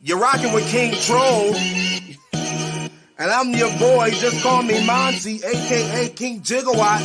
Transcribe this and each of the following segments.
You're rocking with King Troll. And I'm your boy, just call me Monty, a.k.a. King Gigawatt.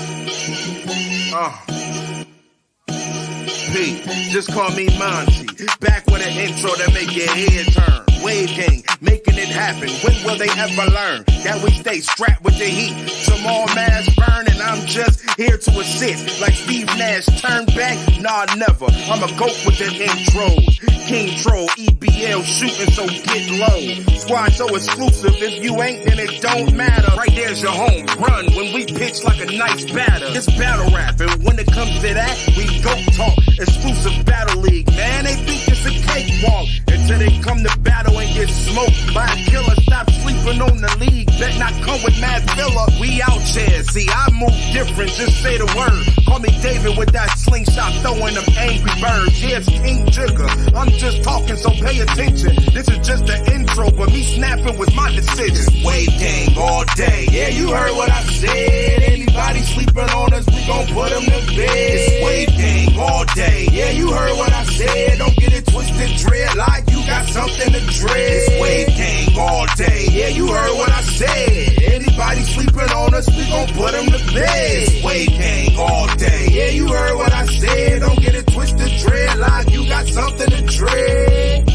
P, just call me Monty. Back with an intro to make your head turn. Wave gang, making it happen. When will they ever learn that we stay strapped with the heat? Some all mass burn and I'm just here to assist. Like Steve Nash, turn back? Nah, never. I'm a goat with the intros. King Troll, EBL shooting, so get low. Squad so exclusive, if you ain't, then it don't matter. Right there's your home run when we pitch like a nice batter. It's battle rap, and when it comes to that, we go talk. Exclusive battle league, man, they think it's a cakewalk. Until they come to battle and get smoked by a killer. Stop sleeping on the league, bet not come with mad filler. We out here, see I move different, just say the word. Call me David with that slingshot, throwing them angry birds. Yeah, it's King Jigger, I'm just talking, so pay attention. This is just the intro, but me snapping was my decision. Wave gang all day, yeah, you heard what I said. Anybody sleeping on us, we gon' put them to bed. It's wave gang all day, yeah, you heard what I said. Don't get it twisted, dread like you got something to dread. It's wave gang all day, yeah, you heard what I said. Anybody sleeping on us, we gon' put them to bed. It's wave gang all day, yeah, you heard what I said. Don't get it twisted, dread like you got something to dread.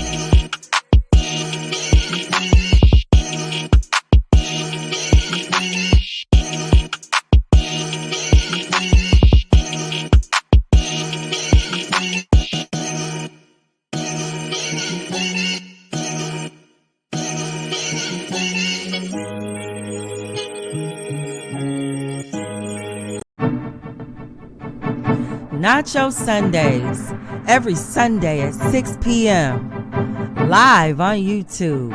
Nacho Sundays, every Sunday at 6 p.m. Live on YouTube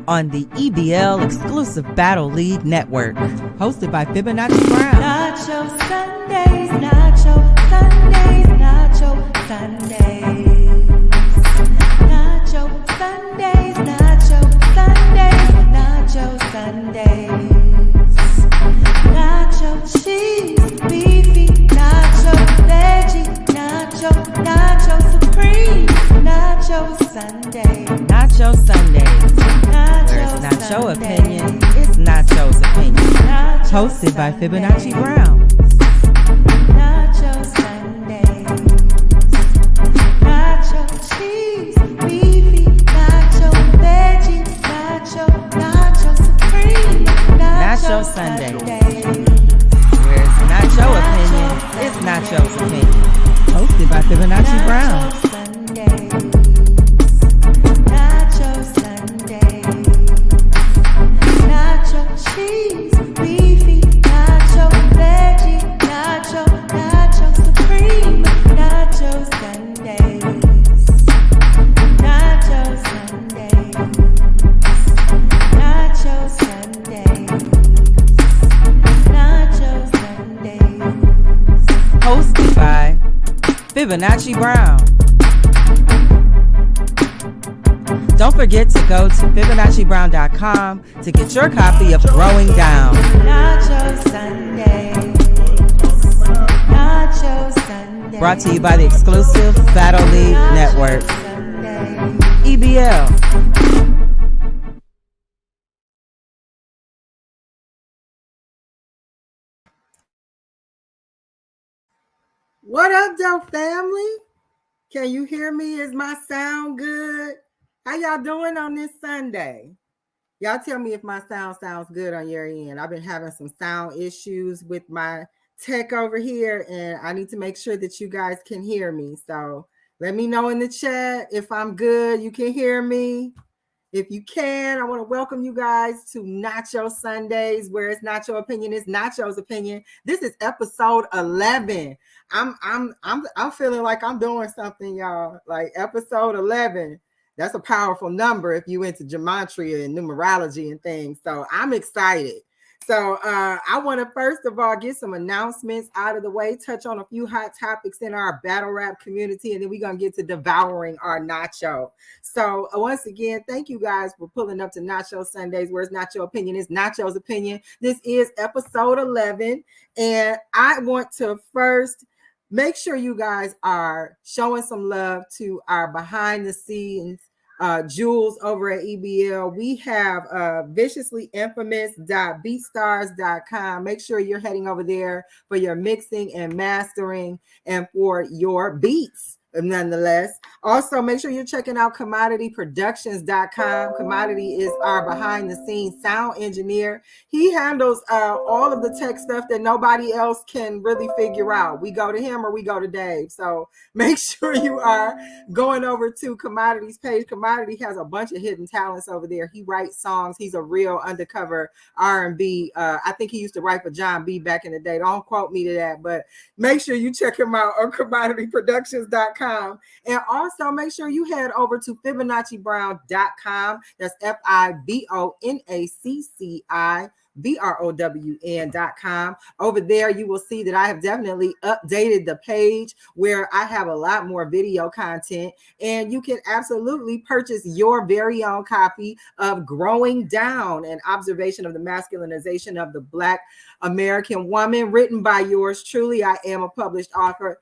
on the EBL exclusive Battle League Network. Hosted by Fibonacci Brown. Nacho Sundays, Nacho Sundays, Nacho Sundays. Nacho Sundays, Nacho Sundays, Nacho Sundays. Nacho cheese, beefy, nacho veggie, nacho supreme, nacho Sunday. Nacho Sundays. Where's Nacho Nacho Sunday. opinion? It's Nacho's opinion. Nacho Hosted by Sunday. Fibonacci Brown. Nacho Sundays. Nacho cheese, beefy, nacho veggie, nacho supreme, Nacho Sundays. Where's Nacho opinion? It's Nacho's opinion. Hosted by Fibonacci Brown. Nacho Sundays. Nacho cheese, beefy, nacho veggie, nacho supreme, nacho Sundays. Nacho Sundays. Nacho Sundays. Nacho Sundays. Hosted by Fibonacci Brown. Don't forget to go to FibonacciBrown.com to get your copy of Throwing Down. Nacho Sundays. Nacho Sundays. Brought to you by the exclusive Battle League Network. EBL. What up, though, family? Can you hear me? Is my sound good? How y'all doing on this Sunday? Y'all tell me if my sound sounds good on your end. I've been having some sound issues with my tech over here, and I need to make sure that you guys can hear me. So let me know in the chat if I'm good. You can hear me. If you can, I want to welcome you guys to Nacho Sundays, where it's Nacho opinion, it's Nacho's opinion. This is episode 11. I'm feeling like I'm doing something, y'all. Like episode 11. That's a powerful number if you into gematria and numerology and things. So I'm excited. So I want to first of all get some announcements out of the way, touch on a few hot topics in our battle rap community, and then we're going to get to devouring our nacho. So once again, thank you guys for pulling up to Nacho Sundays, where it's Nacho opinion, it's Nacho's opinion. This is episode 11, and I want to first make sure you guys are showing some love to our behind the scenes Jules over at EBL. We have viciouslyinfamous.beatstars.com. Make sure you're heading over there for your mixing and mastering and for your beats. Nonetheless, also make sure you're checking out commodityproductions.com. Commodity is our behind the scenes sound engineer. He handles all of the tech stuff that nobody else can really figure out. We go to him or we go to Dave. So make sure you are going over to Commodity's page. Commodity has a bunch of hidden talents over there. He writes songs. He's a real undercover R&B. I think he used to write for John B back in the day. Don't quote me to that, but make sure you check him out on commodityproductions.com. And also make sure you head over to FibonacciBrown.com. That's FIBONACCI.BROWN.com. Over there, you will see that I have definitely updated the page where I have a lot more video content, and you can absolutely purchase your very own copy of Growing Down, an observation of the masculinization of the Black American woman, written by yours truly. I am a published author,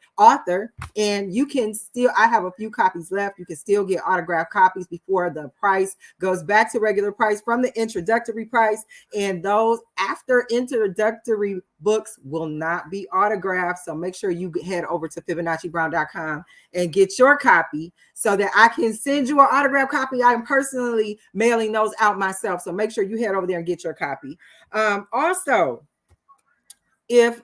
and you can still, I have a few copies left. You can still get autographed copies before the price goes back to regular price from the introductory price, and those after introductory books will not be autographed. So make sure you head over to FibonacciBrown.com and get your copy so that I can send you an autographed copy. I'm personally mailing those out myself. So make sure you head over there and get your copy. Also, if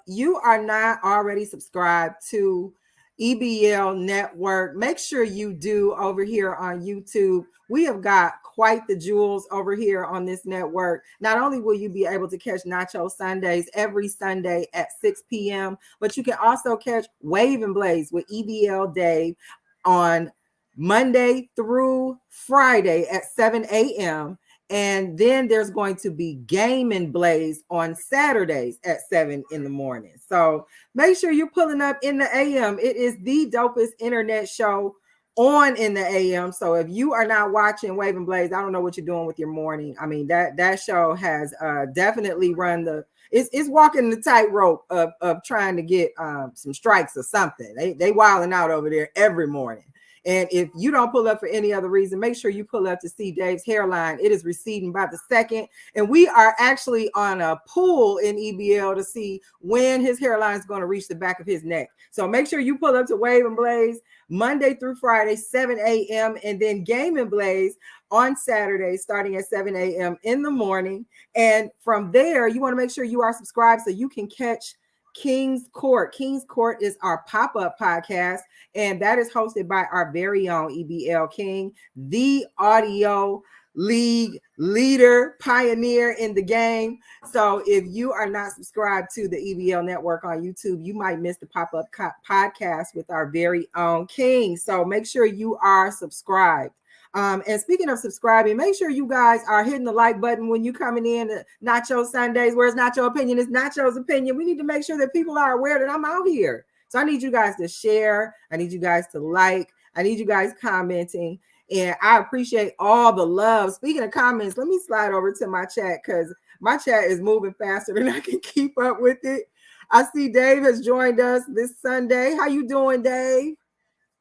you are not already subscribed to EBL Network, make sure you do over here on YouTube. We have got quite the jewels over here on this network. Not only will you be able to catch Nacho Sundays every Sunday at 6 p.m., but you can also catch Wave and Blaze with EBL Dave on Monday through Friday at 7 a.m. And then there's going to be Game and Blaze on Saturdays at 7 in the morning. So make sure you're pulling up in the AM. It is the dopest internet show on in the AM. So if you are not watching Wave and Blaze, I don't know what you're doing with your morning. I mean, that show has definitely run the, it's walking the tightrope of trying to get some strikes or something. They wilding out over there every morning. And if you don't pull up for any other reason, make sure you pull up to see Dave's hairline. It is receding by the second. And we are actually on a pool in EBL to see when his hairline is going to reach the back of his neck. So make sure you pull up to Wave and Blaze Monday through Friday, 7 a.m. And then Game and Blaze on Saturday, starting at 7 a.m. in the morning. And from there, you want to make sure you are subscribed so you can catch King's Court. King's Court is our pop-up podcast, and that is hosted by our very own EBL King, the audio league leader, pioneer in the game. So if you are not subscribed to the EBL network on YouTube, you might miss the pop-up podcast with our very own King. So make sure you are subscribed. And speaking of subscribing, make sure you guys are hitting the like button when you coming in to Nacho Sundays. Where's Nacho Opinion? It's Nacho's Opinion. We need to make sure that people are aware that I'm out here. So I need you guys to share. I need you guys to like. I need you guys commenting. And I appreciate all the love. Speaking of comments, let me slide over to my chat because my chat is moving faster than I can keep up with it. I see Dave has joined us this Sunday. How you doing, Dave?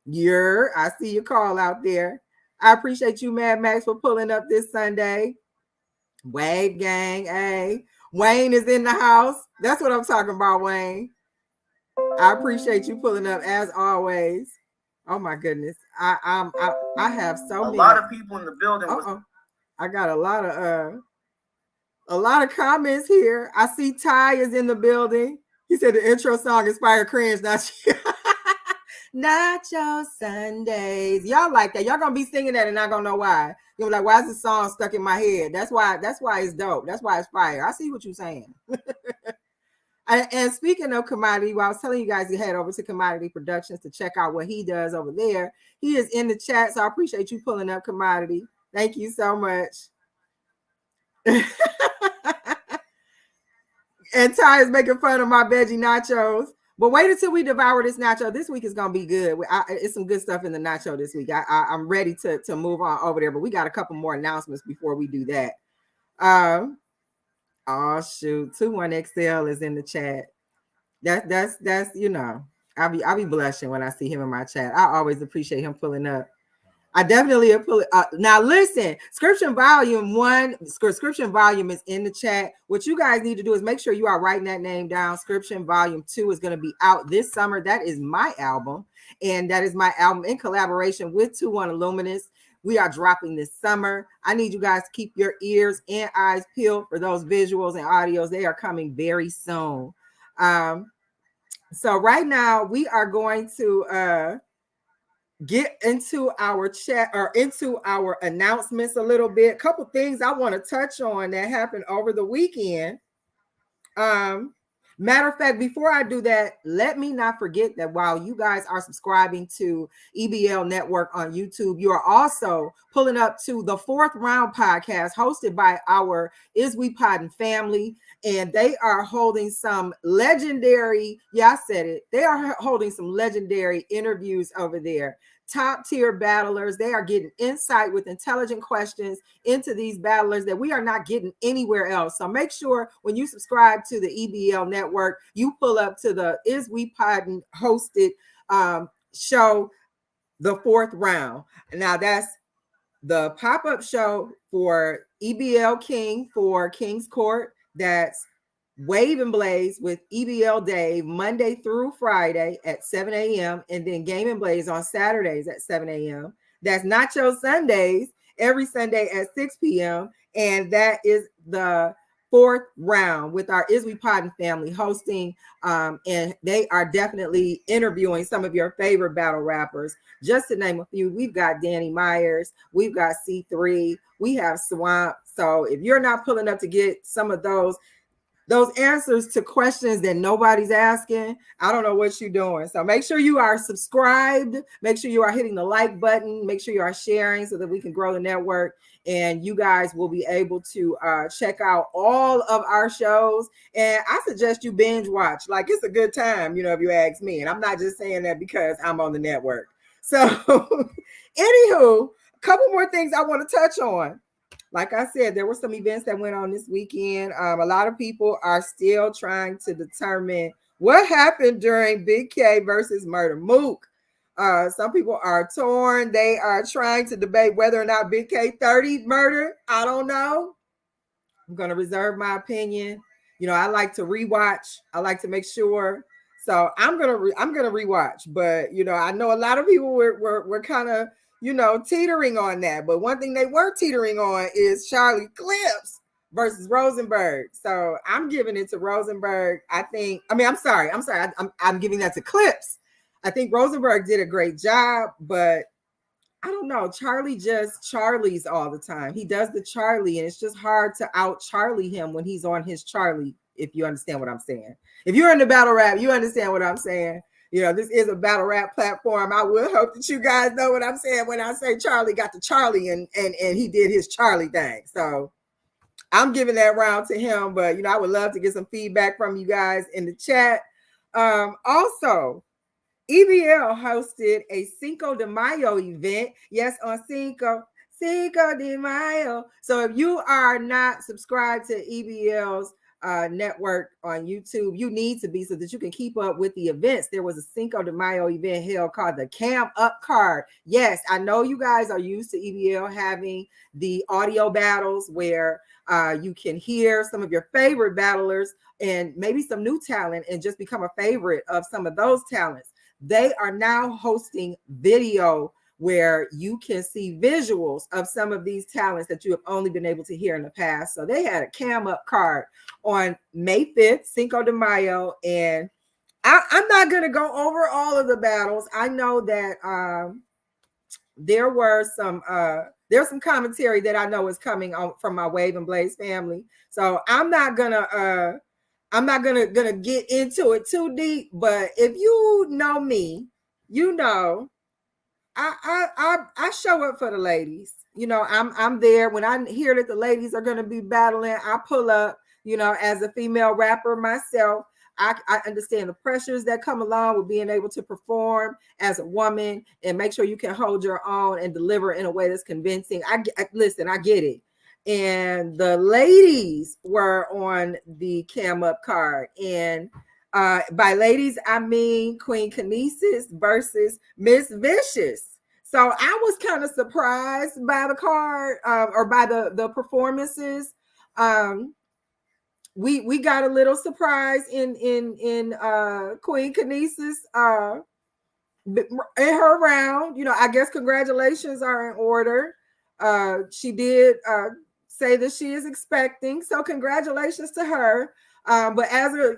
I see your call out there. I appreciate you, Mad Max, for pulling up this Sunday. Wave gang, hey. Wayne is in the house. That's what I'm talking about, Wayne. I appreciate you pulling up as always. Oh my goodness. I have so many. A lot of people in the building. I got a lot of comments here. I see Ty is in the building. He said the intro song inspired cringe. Nacho Sundays. Y'all like that. Y'all gonna be singing that and not gonna know why. You're like, why is this song stuck in my head? That's why it's dope. That's why it's fire. I see what you're saying. And speaking of Commodity, well, I was telling you guys to head over to Commodity Productions to check out what he does over there. He is in the chat, so I appreciate you pulling up, Commodity. Thank you so much. And Ty is making fun of my veggie nachos. But wait until we devour this nacho. This week is going to be good. It's some good stuff in the nacho this week. I'm ready to move on over there, but we got a couple more announcements before we do that. Oh, shoot. 21XL is in the chat. That's I'll be blushing when I see him in my chat. I always appreciate him pulling up. I definitely pull it. Now, listen, Scripture Volume 1, Scripture Volume is in the chat. What you guys need to do is make sure you are writing that name down. Scripture Volume 2 is going to be out this summer. That is my album, and that is my album in collaboration with 21 Illuminous. We are dropping this summer. I need you guys to keep your ears and eyes peeled for those visuals and audios. They are coming very soon. So right now, we are going to get into our chat or into our announcements a little bit. Couple things I want to touch on that happened over the weekend. Matter of fact, before I do that, let me not forget that while you guys are subscribing to EBL Network on YouTube, you are also pulling up to the Fourth Round podcast hosted by our Is We Poddin' family. And they are holding some legendary, yeah, I said it. They are holding some legendary interviews over there. Top tier battlers. They are getting insight with intelligent questions into these battlers that we are not getting anywhere else. So make sure when you subscribe to the EBL Network, you pull up to the Is We Poddin' hosted show, The Fourth Round. Now that's the pop-up show for EBL King for King's Court. That's Wave and Blaze with EBL Dave Monday through Friday at 7 a.m. and then Game and Blaze on Saturdays at 7 a.m. That's Nacho Sundays every Sunday at 6 p.m. And that is the Fourth Round with our Is We Poddin' family hosting. And they are definitely interviewing some of your favorite battle rappers. Just to name a few, we've got Danny Myers, we've got C3, we have Swamp. So if you're not pulling up to get some of those answers to questions that nobody's asking, I don't know what you're doing. So make sure you are subscribed. Make sure you are hitting the like button. Make sure you are sharing so that we can grow the network. And you guys will be able to check out all of our shows. And I suggest you binge watch. Like, it's a good time, if you ask me. And I'm not just saying that because I'm on the network. So anywho, a couple more things I want to touch on. Like I said, there were some events that went on this weekend. A lot of people are still trying to determine what happened during Big K versus Murder Mook. Some people are torn. They are trying to debate whether or not Big K 30 murdered. I don't know. I'm going to reserve my opinion. I like to rewatch. I like to make sure. So I'm gonna rewatch. But I know a lot of people were kind of teetering on that. But one thing they were teetering on is Charlie Clips versus Rosenberg. So I'm giving it to Rosenberg. I'm sorry. I'm giving that to Clips. I think Rosenberg did a great job, but I don't know. Charlie just Charlies all the time. He does the Charlie, and it's just hard to out Charlie him when he's on his Charlie, if you understand what I'm saying. If you're in the battle rap, you understand what I'm saying. This is a battle rap platform. I would hope that you guys know what I'm saying when I say Charlie got the Charlie and he did his Charlie thing. So I'm giving that round to him, but I would love to get some feedback from you guys in the chat. Also, EBL hosted a Cinco de Mayo event. Yes, on Cinco de Mayo. So if you are not subscribed to EBL's network on YouTube, you need to be so that you can keep up with the events. There was a Cinco de Mayo event held called the Cam Up Card. Yes, I know you guys are used to EBL having the audio battles where you can hear some of your favorite battlers and maybe some new talent and just become a favorite of some of those talents. They are now hosting video where you can see visuals of some of these talents that you have only been able to hear in the past. So they had a Cam Up Card on May 5th, Cinco de Mayo. And I'm not going to go over all of the battles. I know that there's some commentary that I know is coming on from my Wave and Blaze family. So I'm not gonna get into it too deep, but if you know me, I show up for the ladies. I'm there when I hear that the ladies are gonna be battling. I pull up. As a female rapper myself, I understand the pressures that come along with being able to perform as a woman and make sure you can hold your own and deliver in a way that's convincing. I get it. And the ladies were on the Cam Up Card. And by ladies, I mean Queen Kinesis versus Miss Vicious. So I was kind of surprised by the card or by the performances. Um, we got a little surprise in Queen Kinesis in her round. You know, I guess congratulations are in order. She did say that she is expecting, so congratulations to her. But as a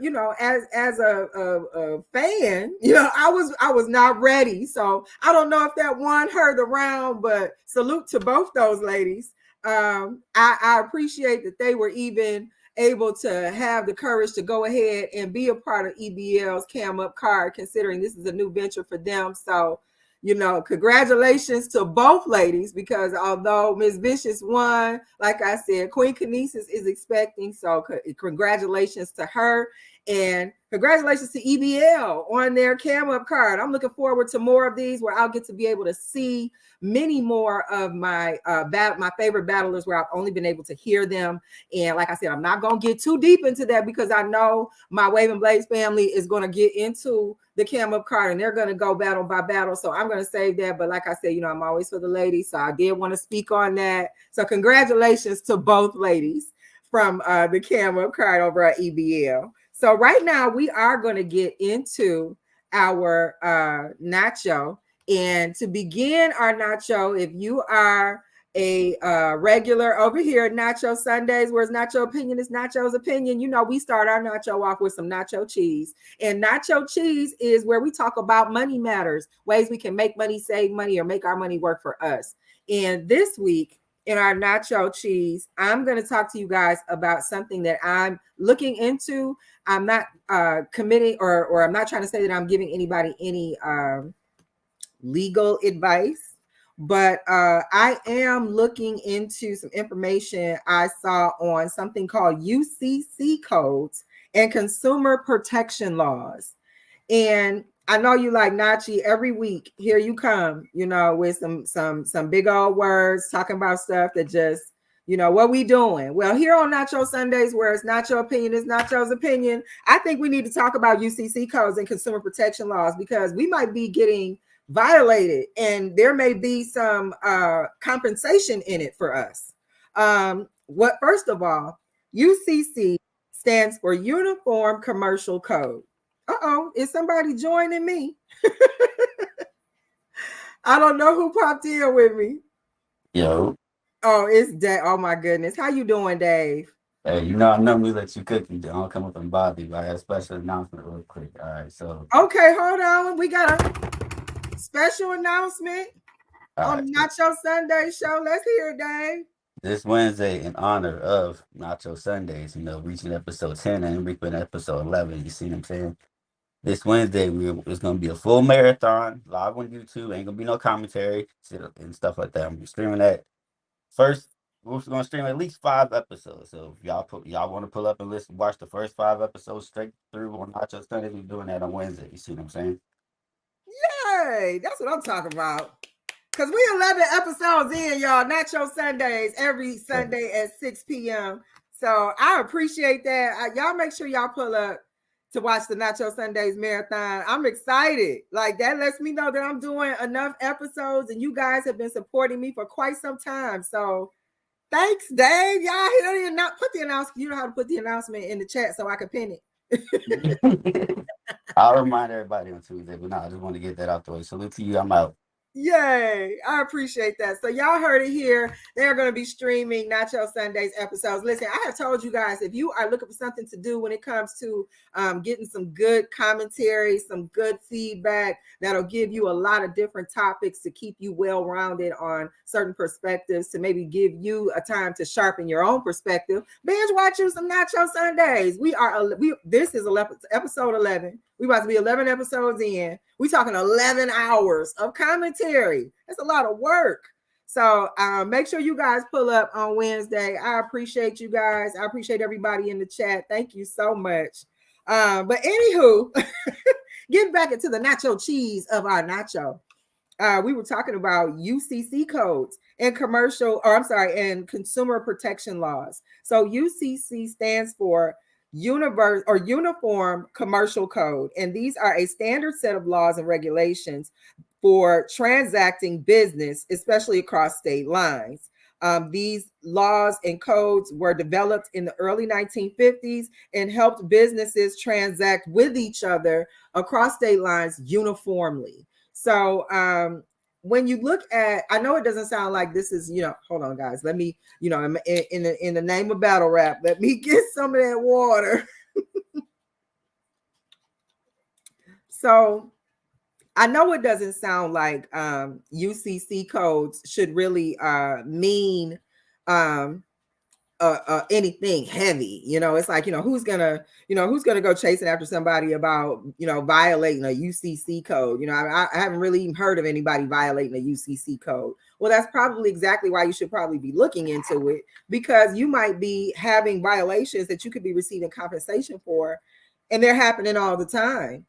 a fan, you know, I was not ready. So I don't know if that won her the round, but salute to both those ladies. I appreciate that they were even able to have the courage to go ahead and be a part of EBL's Cam Up card, considering this is a new venture for them. So, you know, congratulations to both ladies, because although Miss Vicious won, like I said, Queen Kinesis is expecting. So congratulations to her, and congratulations to EBL on their Cam Up card. I'm looking forward to more of these where I'll get to be able to see many more of my my favorite battlers where I've only been able to hear them. And like I said, I'm not going to get too deep into that because I know my Wave and Blaze family is going to get into the Cam Up card and they're going to go battle by battle. So I'm going to save that. But like I said, you know, I'm always for the ladies. So I did want to speak on that. So congratulations to both ladies from the Cam Up card over at EBL. So right now we are going to get into our Nacho. And to begin our Nacho, if you are a regular over here at Nacho Sundays, where's Nacho Opinion is Nacho's Opinion, you know, we start our Nacho off with some nacho cheese. And nacho cheese is where we talk about money matters, ways we can make money, save money, or make our money work for us. And this week in our nacho cheese, I'm going to talk to you guys about something that I'm looking into. I'm not committing or I'm not trying to say that I'm giving anybody any legal advice, but I am looking into some information I saw on something called UCC codes and consumer protection laws. And I know you like Nachi every week. Here you come, you know, with some big old words talking about stuff that just, you know, what we doing? Well, here on Nacho Sundays, where it's Nacho Opinion is Nacho's Opinion, I think we need to talk about UCC codes and consumer protection laws because we might be getting violated and there may be some compensation in it for us. First of all, UCC stands for Uniform Commercial Code. Is somebody joining me? I don't know who popped in with me. Yo. Oh, it's Dave. Oh my goodness. How you doing, Dave? Hey, you know I normally let you cook. You don't come up and bother you. But I got a special announcement real quick. All right, so okay, hold on. We got a special announcement on right. Nacho Sunday show. Let's hear it, Dave. This Wednesday, in honor of Nacho Sundays, you know, reaching episode 10 and reaching episode 11. You see what I'm saying? This Wednesday, it's going to be a full marathon live on YouTube. Ain't going to be no commentary and stuff like that. I'm gonna be streaming that. First, we're going to stream at least 5 episodes. So if y'all want to pull up and watch the first 5 episodes straight through on Nacho Sundays, we're doing that on Wednesday. You see what I'm saying? Yay! That's what I'm talking about. Because we 11 episodes in, y'all. Nacho Sundays every Sunday at 6 p.m. So I appreciate that. Y'all make sure y'all pull up to watch the Nacho Sundays marathon. I'm excited. Like, that lets me know that I'm doing enough episodes and you guys have been supporting me for quite some time. So thanks, Dave. Y'all here not put the announcement. You know how to put the announcement in the chat so I can pin it. I'll remind everybody on Tuesday, but no, I just want to get that out the way. Salute to you. I'm out. Yay, I appreciate that. So y'all heard it here. They're going to be streaming Nacho Sundays episodes. Listen, I have told you guys, if you are looking for something to do when it comes to getting some good commentary, some good feedback, that'll give you a lot of different topics to keep you well-rounded on certain perspectives, to maybe give you a time to sharpen your own perspective, binge watch you some Nacho Sundays. This is episode 11. We about to be 11 episodes in. We talking 11 hours of commentary. That's a lot of work. So make sure you guys pull up on Wednesday. I appreciate you guys. I appreciate everybody in the chat. Thank you so much. But anywho, getting back into the nacho cheese of our nacho. We were talking about UCC codes and and consumer protection laws. So UCC stands for Uniform Commercial Code, and these are a standard set of laws and regulations for transacting business, especially across state lines. These laws and codes were developed in the early 1950s and helped businesses transact with each other across state lines uniformly. So when you look at, I know it doesn't sound like this is, hold on, guys. Let me, in the name of battle rap, let me get some of that water. So I know it doesn't sound like UCC codes should really mean anything heavy. It's like, who's gonna go chasing after somebody about, violating a UCC code. I haven't really even heard of anybody violating a UCC code. Well, that's probably exactly why you should probably be looking into it, because you might be having violations that you could be receiving compensation for, and they're happening all the time.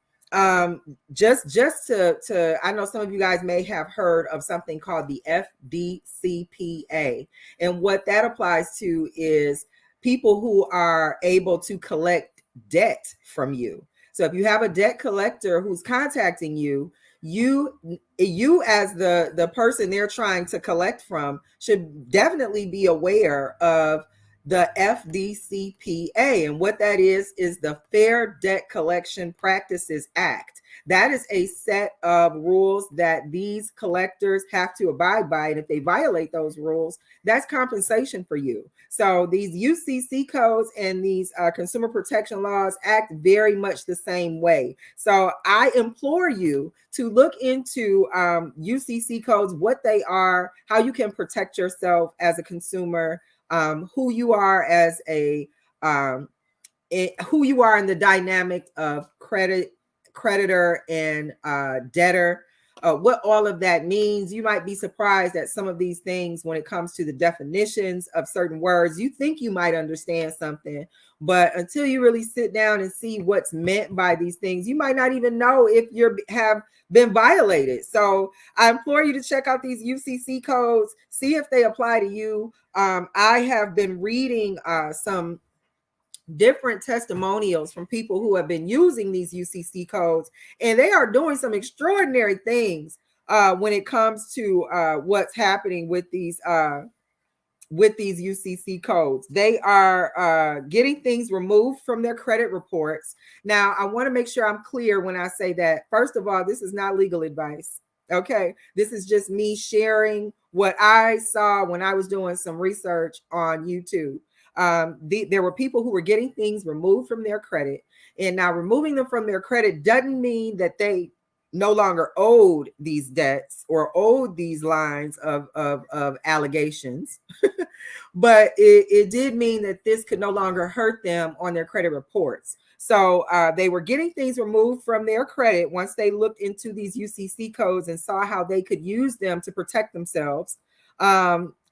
Just to I know some of you guys may have heard of something called the FDCPA, and what that applies to is people who are able to collect debt from you. So if you have a debt collector who's contacting you, you as the person they're trying to collect from should definitely be aware of the FDCPA. And what that is the Fair Debt Collection Practices Act. That is a set of rules that these collectors have to abide by. And if they violate those rules, that's compensation for you. So these UCC codes and these consumer protection laws act very much the same way. So I implore you to look into UCC codes, what they are, how you can protect yourself as a consumer, who you are as who you are in the dynamic of creditor and debtor, what all of that means. You might be surprised at some of these things when it comes to the definitions of certain words. You think you might understand something, but until you really sit down and see what's meant by these things, you might not even know if you have been violated. So I implore you to check out these UCC codes, see if they apply to you. I have been reading some different testimonials from people who have been using these UCC codes, and they are doing some extraordinary things when it comes to what's happening with these UCC codes. They are getting things removed from their credit reports. Now, I want to make sure I'm clear when I say that, first of all, this is not legal advice. Okay, this is just me sharing what I saw when I was doing some research on YouTube. There were people who were getting things removed from their credit, and now removing them from their credit doesn't mean that they no longer owed these debts or owed these lines of allegations, but it did mean that this could no longer hurt them on their credit reports. So they were getting things removed from their credit once they looked into these UCC codes and saw how they could use them to protect themselves.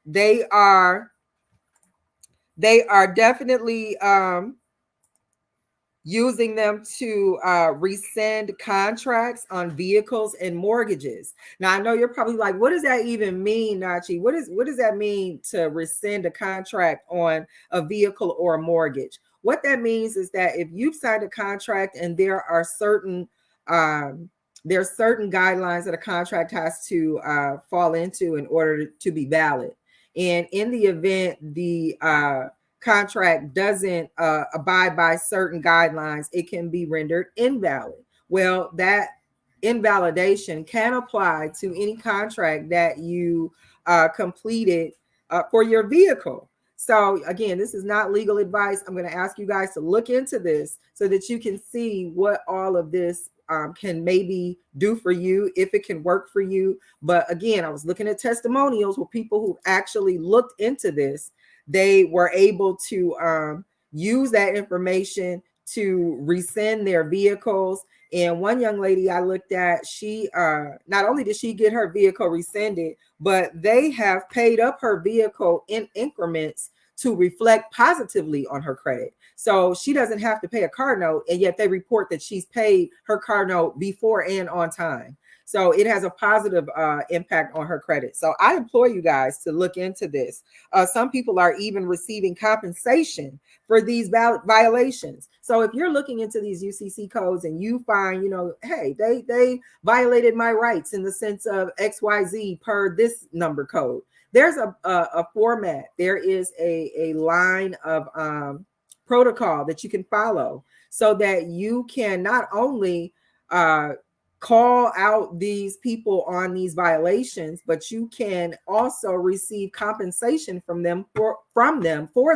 They are definitely using them to rescind contracts on vehicles and mortgages. Now, I know you're probably like, what does that even mean, Nachi? What does that mean to rescind a contract on a vehicle or a mortgage? What that means is that if you've signed a contract and there are certain guidelines that a contract has to fall into in order to be valid, and in the event the contract doesn't abide by certain guidelines, it can be rendered invalid. Well, that invalidation can apply to any contract that you completed for your vehicle. So again, this is not legal advice. I'm going to ask you guys to look into this so that you can see what all of this can maybe do for you, if it can work for you. But again, I was looking at testimonials with people who actually looked into this. They were able to use that information to rescind their vehicles. And one young lady I looked at, she not only did she get her vehicle rescinded, but they have paid up her vehicle in increments to reflect positively on her credit. So she doesn't have to pay a car note, and yet they report that she's paid her car note before and on time. So it has a positive impact on her credit. So I implore you guys to look into this. Some people are even receiving compensation for these violations. So if you're looking into these UCC codes and you find, hey, they violated my rights in the sense of XYZ per this number code, there's a format. There is a line of protocol that you can follow so that you can not only call out these people on these violations, but you can also receive compensation from them for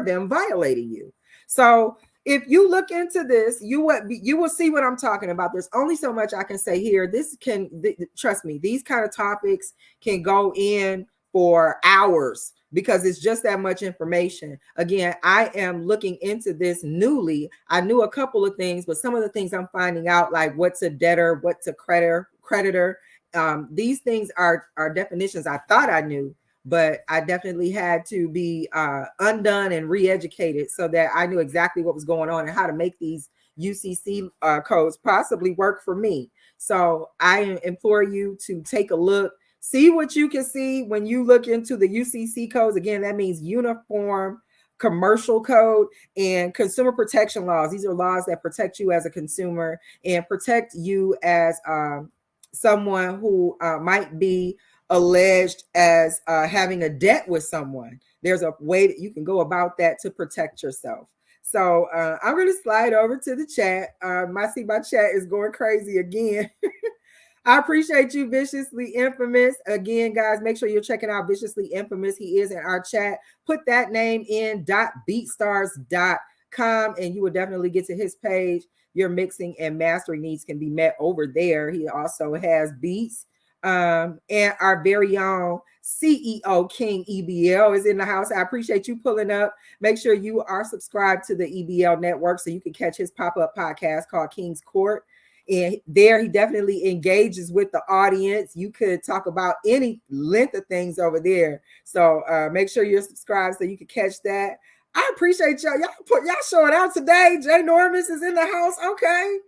them violating you. So if you look into this, you will see what I'm talking about. There's only so much I can say here. Trust me, these kind of topics can go in for hours because it's just that much information. Again, I am looking into this newly. I knew a couple of things, but some of the things I'm finding out, like what's a debtor, what's a creditor. These things are definitions I thought I knew, but I definitely had to be undone and re-educated so that I knew exactly what was going on and how to make these UCC codes possibly work for me. So I implore you to take a look. See what you can see when you look into the UCC codes. Again, that means Uniform Commercial Code and Consumer Protection Laws. These are laws that protect you as a consumer and protect you as someone who might be alleged as having a debt with someone. There's a way that you can go about that to protect yourself. So I'm going to slide over to the chat. My chat is going crazy again. I appreciate you, Viciously Infamous. Again, guys, make sure you're checking out Viciously Infamous. He is in our chat. Put that name in .beatstars.com and you will definitely get to his page. Your mixing and mastering needs can be met over there. He also has beats. And our very own CEO King EBL is in the house. I appreciate you pulling up. Make sure you are subscribed to the EBL network so you can catch his pop-up podcast called King's Court. And there he definitely engages with the audience. You could talk about any length of things over there. So make sure you're subscribed so you can catch that. I appreciate y'all. Y'all showing out today. Jay Normus is in the house. Okay.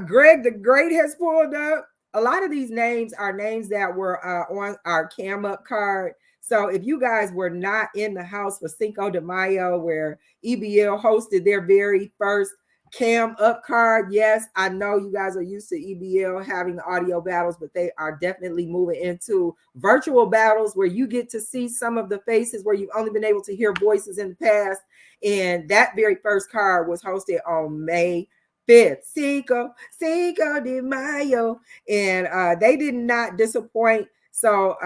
Greg the Great has pulled up. A lot of these names are names that were on our Cam Up card. So if you guys were not in the house for Cinco de Mayo, where EBL hosted their very first Cam Up card, yes, I know you guys are used to EBL having audio battles, but they are definitely moving into virtual battles where you get to see some of the faces where you've only been able to hear voices in the past. And that very first card was hosted on May 5th, Cinco de Mayo, and they did not disappoint. So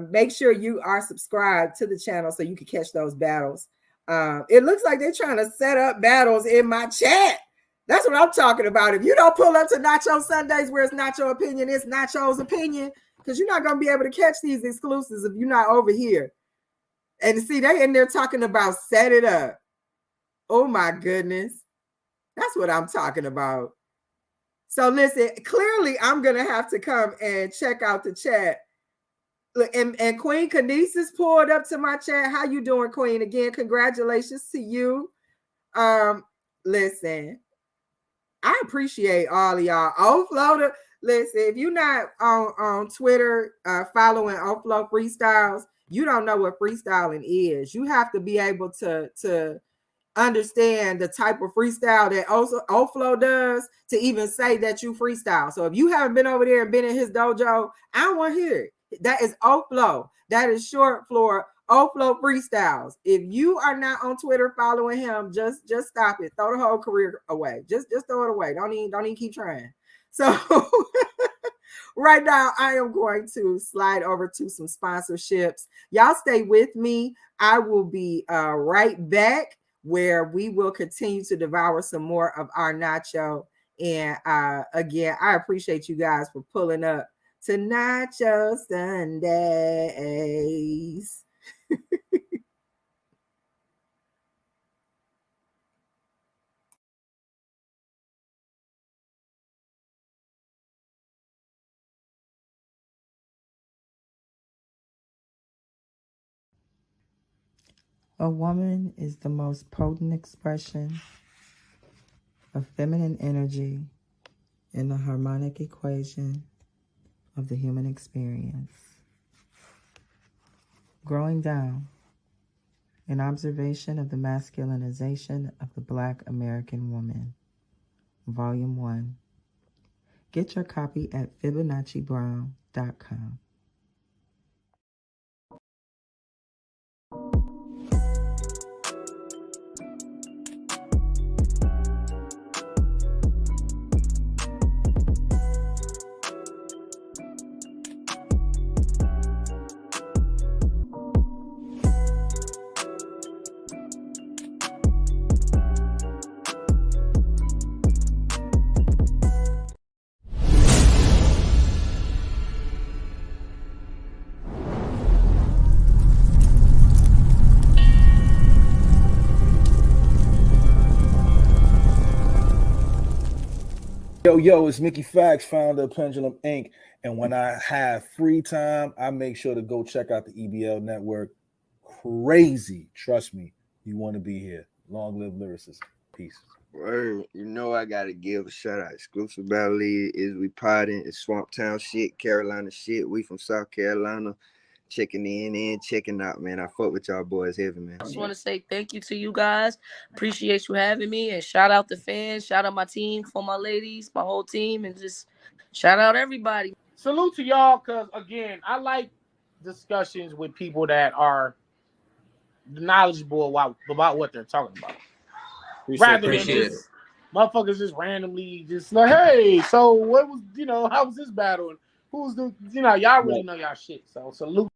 make sure you are subscribed to the channel so you can catch those battles. It looks like they're trying to set up battles in my chat. That's what I'm talking about. If you don't pull up to Nacho Sundays where it's Nacho Opinion, it's Nacho's Opinion, because you're not going to be able to catch these exclusives if you're not over here. And see, they in there talking about set it up. Oh my goodness. That's what I'm talking about. So listen, clearly I'm going to have to come and check out the chat. Look, and Queen Kinesis pulled up to my chat. How you doing, Queen? Again, congratulations to you. Listen, I appreciate all of y'all. Oflo, listen, if you're not on Twitter following Oflo Freestyles, you don't know what freestyling is. You have to be able to understand the type of freestyle that also Oflo does to even say that you freestyle. So if you haven't been over there and been in his dojo, I don't want to hear it. That is Oflo. That is short for Oflo Freestyles. If you are not on Twitter following him, just stop it. Throw the whole career away. Just throw it away. Don't even keep trying. So right now, I am going to slide over to some sponsorships. Y'all stay with me. I will be right back, where we will continue to devour some more of our nacho. And again, I appreciate you guys for pulling up to Nacho Sundays. A woman is the most potent expression of feminine energy in the harmonic equation of the human experience. Growing Down, an observation of the masculinization of the Black American woman, Volume 1. Get your copy at FibonacciBrown.com. Yo, it's Mickey Fax, founder of Pendulum Inc. And when I have free time, I make sure to go check out the EBL network. Crazy. Trust me, you want to be here. Long live lyricism. Peace. Word. You know I gotta give a shout out. Exclusive Battle League is we potting. It's Swamp Town shit, Carolina shit. We from South Carolina. Checking in and checking out, man. I fuck with y'all boys heavy, man. I just want to say thank you to you guys. Appreciate you having me, and shout out the fans, shout out my team, for my ladies, my whole team, and just shout out everybody. Salute to y'all, because again, I like discussions with people that are knowledgeable about what they're talking about. Rather than just motherfuckers just randomly just like, hey, so what was, how was this battle? And who's the, y'all really know y'all shit. So salute.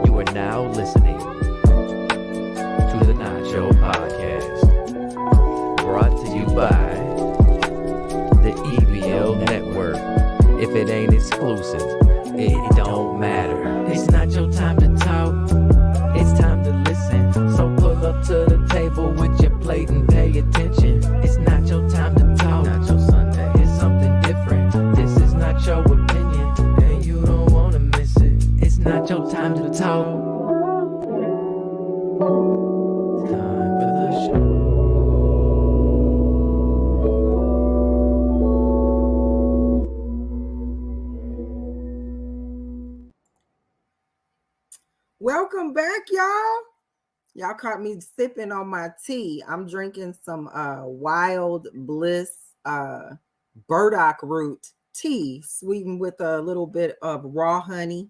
You are now listening to the Nacho Podcast, brought to you by the EBL Network. If it ain't exclusive, it don't matter. It's not your time to talk, it's time to listen. So pull up to the table with your plate and pay attention. It's not your time to talk, not your Sunday. It's something different. This is not your opinion, and you don't wanna miss it. It's not your time to talk. It's time for the show. Welcome back, y'all. Y'all caught me sipping on my tea. I'm drinking some Wild Bliss burdock root tea, sweetened with a little bit of raw honey.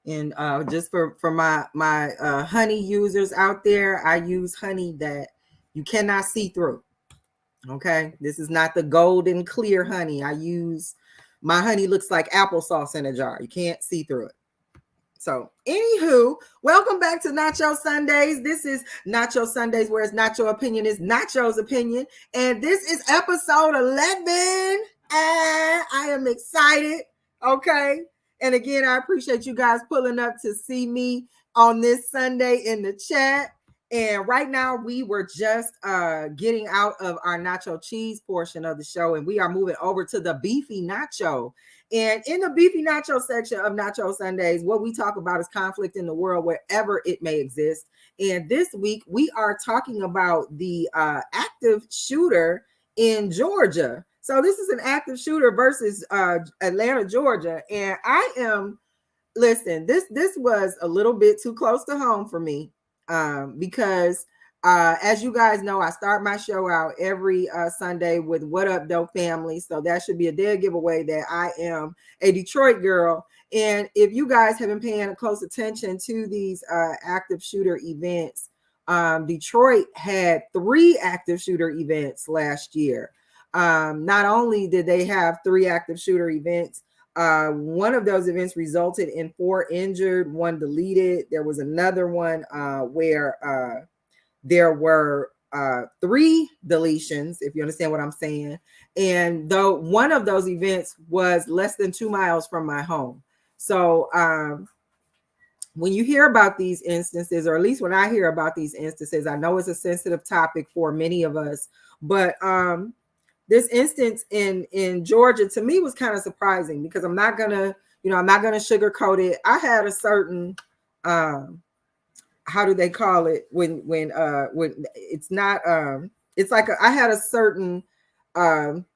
And just for my honey users out there, I use honey that you cannot see through. Okay, this is not the golden clear honey. My honey looks like applesauce in a jar. You can't see through it. So, anywho, welcome back to Nacho Sundays. This is Nacho Sundays, where it's Nacho opinion is Nacho's opinion. And this is episode 11. And I am excited. Okay. And again, I appreciate you guys pulling up to see me on this Sunday in the chat. And right now, we were just getting out of our nacho cheese portion of the show, and we are moving over to the beefy nacho. And in the beefy nacho section of Nacho Sundays, what we talk about is conflict in the world wherever it may exist. And this week, we are talking about the active shooter in Georgia. So this is an active shooter versus Atlanta, Georgia. And listen, this was a little bit too close to home for me. Because as you guys know, I start my show out every Sunday with What Up, Dope Family. So that should be a dead giveaway that I am a Detroit girl. And if you guys have been paying close attention to these active shooter events, Detroit had 3 active shooter events last year. Not only did they have 3 active shooter events, one of those events resulted in 4 injured, 1 deleted. There was another one where there were 3 deletions, if you understand what I'm saying. And though one of those events was less than 2 miles from my home. So when you hear about these instances, or at least when I hear about these instances, I know it's a sensitive topic for many of us, but this instance in Georgia to me was kind of surprising because I'm not gonna sugarcoat it. I had a certain how do they call it when it's not it's like I had a certain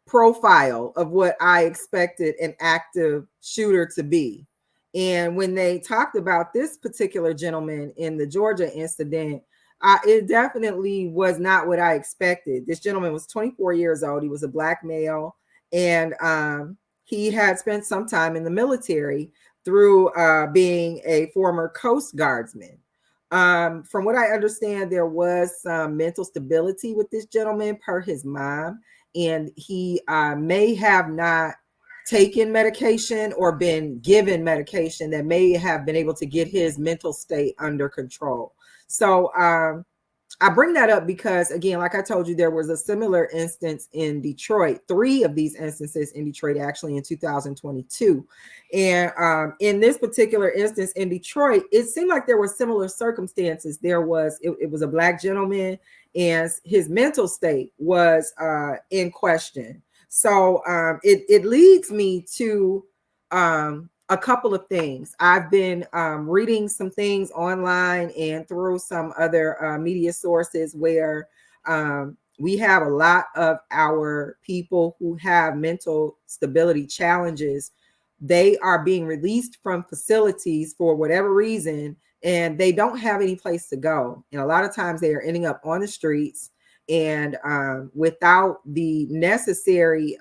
profile of what I expected an active shooter to be. And when they talked about this particular gentleman in the Georgia incident, it definitely was not what I expected. This gentleman was 24 years old. He was a Black male, and he had spent some time in the military through being a former Coast Guardsman. From what I understand, there was some mental stability with this gentleman per his mom, and he may have not taken medication or been given medication that may have been able to get his mental state under control. So I bring that up because, again, like I told you, there was a similar instance in Detroit, 3 of these instances in Detroit actually in 2022. And in this particular instance in Detroit, it seemed like there were similar circumstances. It was a Black gentleman and his mental state was in question. So it leads me to a couple of things. I've been reading some things online and through some other media sources where we have a lot of our people who have mental stability challenges. They are being released from facilities for whatever reason, and they don't have any place to go. And a lot of times they are ending up on the streets and without the necessary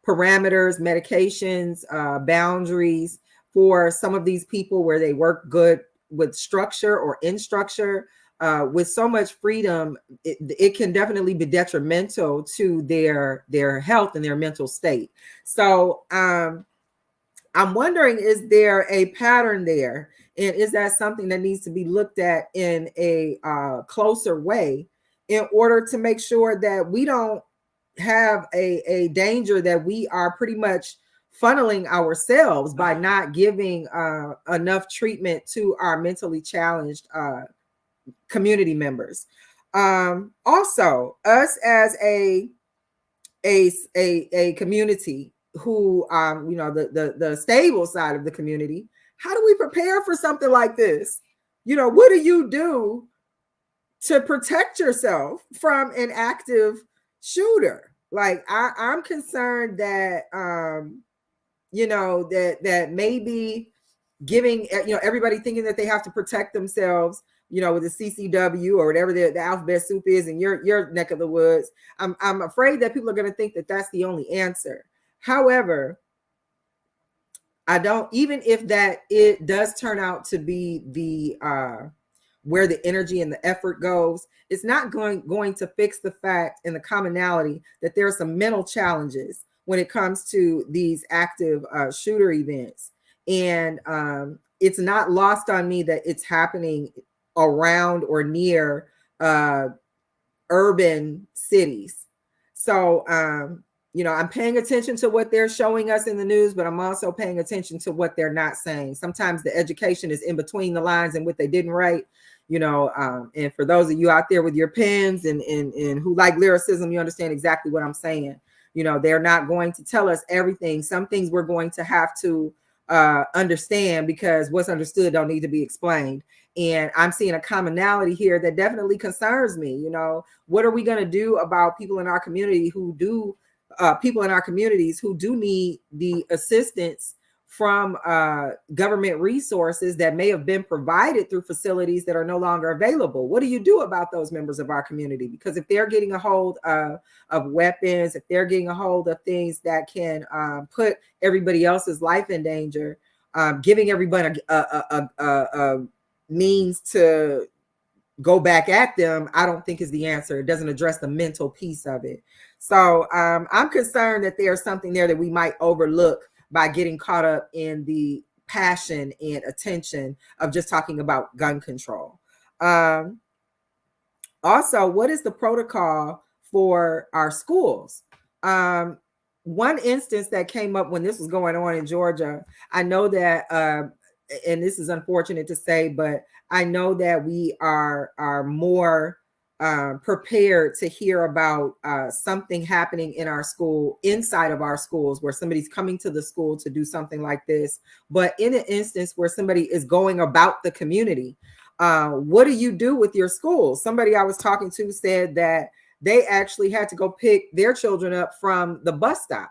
parameters, medications, boundaries for some of these people where they work good with structure or in structure. With so much freedom, it can definitely be detrimental to their health and their mental state. So I'm wondering, is there a pattern there? And is that something that needs to be looked at in a closer way in order to make sure that we don't have a danger that we are pretty much funneling ourselves by not giving enough treatment to our mentally challenged community members. Also, us as a community who the stable side of the community, how do we prepare for something like this? What do you do to protect yourself from an active shooter? Like I'm concerned that that maybe giving everybody thinking that they have to protect themselves, with the CCW or whatever the alphabet soup is in your neck of the woods. I'm afraid that people are going to think that that's the only answer. However, I don't, even if that it does turn out to be the where the energy and the effort goes, it's not going to fix the fact and the commonality that there are some mental challenges when it comes to these active shooter events. And it's not lost on me that it's happening around or near urban cities. So, I'm paying attention to what they're showing us in the news, but I'm also paying attention to what they're not saying. Sometimes the education is in between the lines and what they didn't write. And for those of you out there with your pens and who like lyricism, you understand exactly what I'm saying. They're not going to tell us everything. Some things we're going to have to understand, because what's understood don't need to be explained. And I'm seeing a commonality here that definitely concerns me. What are we going to do about people in our community who do need the assistance from government resources that may have been provided through facilities that are no longer available? What do you do about those members of our community? Because if they're getting a hold of weapons, if they're getting a hold of things that can put everybody else's life in danger, giving everybody a means to go back at them, I don't think is the answer. It doesn't address the mental piece of it. So I'm concerned that there's something there that we might overlook by getting caught up in the passion and attention of just talking about gun control. Also, what is the protocol for our schools? One instance that came up when this was going on in Georgia, I know that, and this is unfortunate to say, but I know that we are more prepared to hear about something happening in our school, inside of our schools, where somebody's coming to the school to do something like this. But in an instance where somebody is going about the community, what do you do with your school? Somebody I was talking to said that they actually had to go pick their children up from the bus stop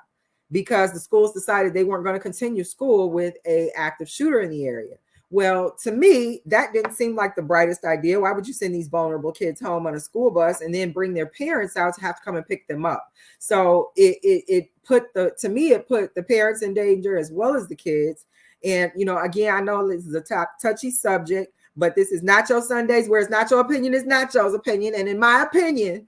because the schools decided they weren't going to continue school with an active shooter in the area. Well, to me, that didn't seem like the brightest idea. Why would you send these vulnerable kids home on a school bus and then bring their parents out to have to come and pick them up? So it put the parents in danger as well as the kids. And, you know, again, I know this is a touchy subject, but this is Nacho Sundays, where it's Nacho opinion is Nacho's opinion. And in my opinion,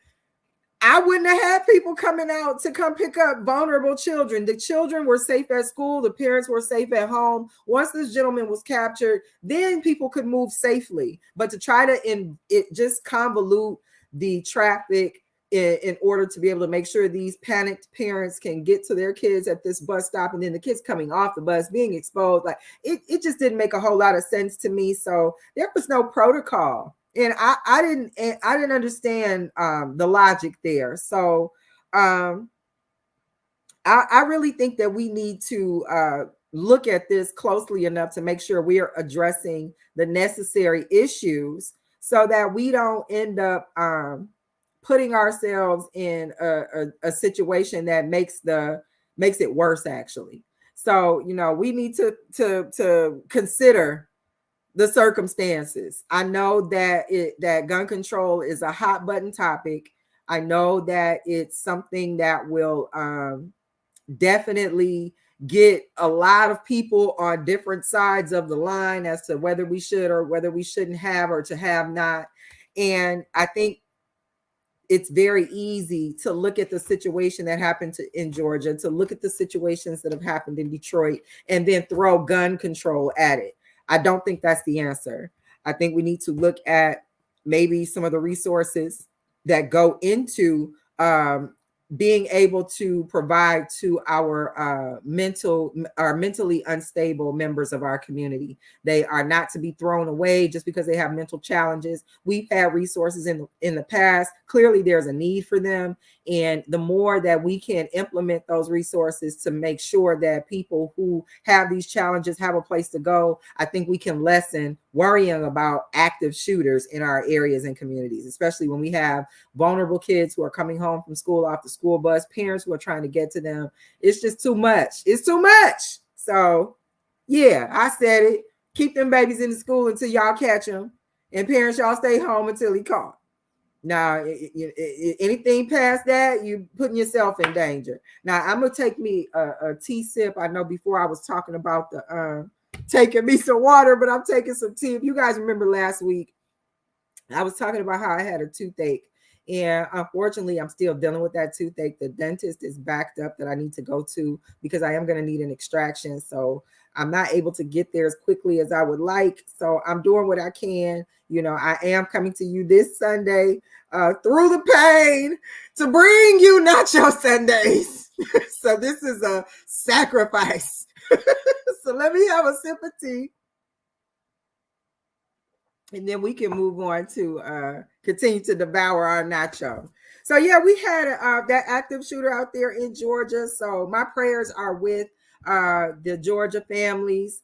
I wouldn't have had people coming out to come pick up vulnerable children. The children were safe at school. The parents were safe at home. Once this gentleman was captured, then people could move safely. But to try to just convolute the traffic in order to be able to make sure these panicked parents can get to their kids at this bus stop, and then the kids coming off the bus being exposed, like it just didn't make a whole lot of sense to me. So there was no protocol. And I didn't understand the logic there. So I really think that we need to look at this closely enough to make sure we are addressing the necessary issues so that we don't end up putting ourselves in a situation that makes it worse, actually. So, you know, we need to consider the circumstances. I know that that gun control is a hot button topic. I know that it's something that will definitely get a lot of people on different sides of the line as to whether we should or whether we shouldn't have or to have not. And I think it's very easy to look at the situation that happened in Georgia, to look at the situations that have happened in Detroit, and then throw gun control at it. I don't think that's the answer. I think we need to look at maybe some of the resources that go into being able to provide to our mentally unstable members of our community. They are not to be thrown away just because they have mental challenges. We've had resources in the past. Clearly, there's a need for them. And the more that we can implement those resources to make sure that people who have these challenges have a place to go, I think we can lessen worrying about active shooters in our areas and communities, especially when we have vulnerable kids who are coming home from school off the school bus, parents who are trying to get to them. It's just too much. It's too much. So, yeah, I said it. Keep them babies in the school until y'all catch them. And parents, y'all stay home until he caught. Now, anything past that, you're putting yourself in danger. Now, I'm going to take me a tea sip. I know before I was talking about the taking me some water, but I'm taking some tea. If you guys remember last week, I was talking about how I had a toothache. And unfortunately, I'm still dealing with that toothache. The dentist is backed up that I need to go to because I am going to need an extraction. So I'm not able to get there as quickly as I would like. So I'm doing what I can. You know, I am coming to you this Sunday through the pain to bring you Nacho Sundays. So this is a sacrifice. So let me have a sip of tea. And then we can move on to continue to devour our nacho. So, yeah, we had that active shooter out there in Georgia. So my prayers are with the Georgia families.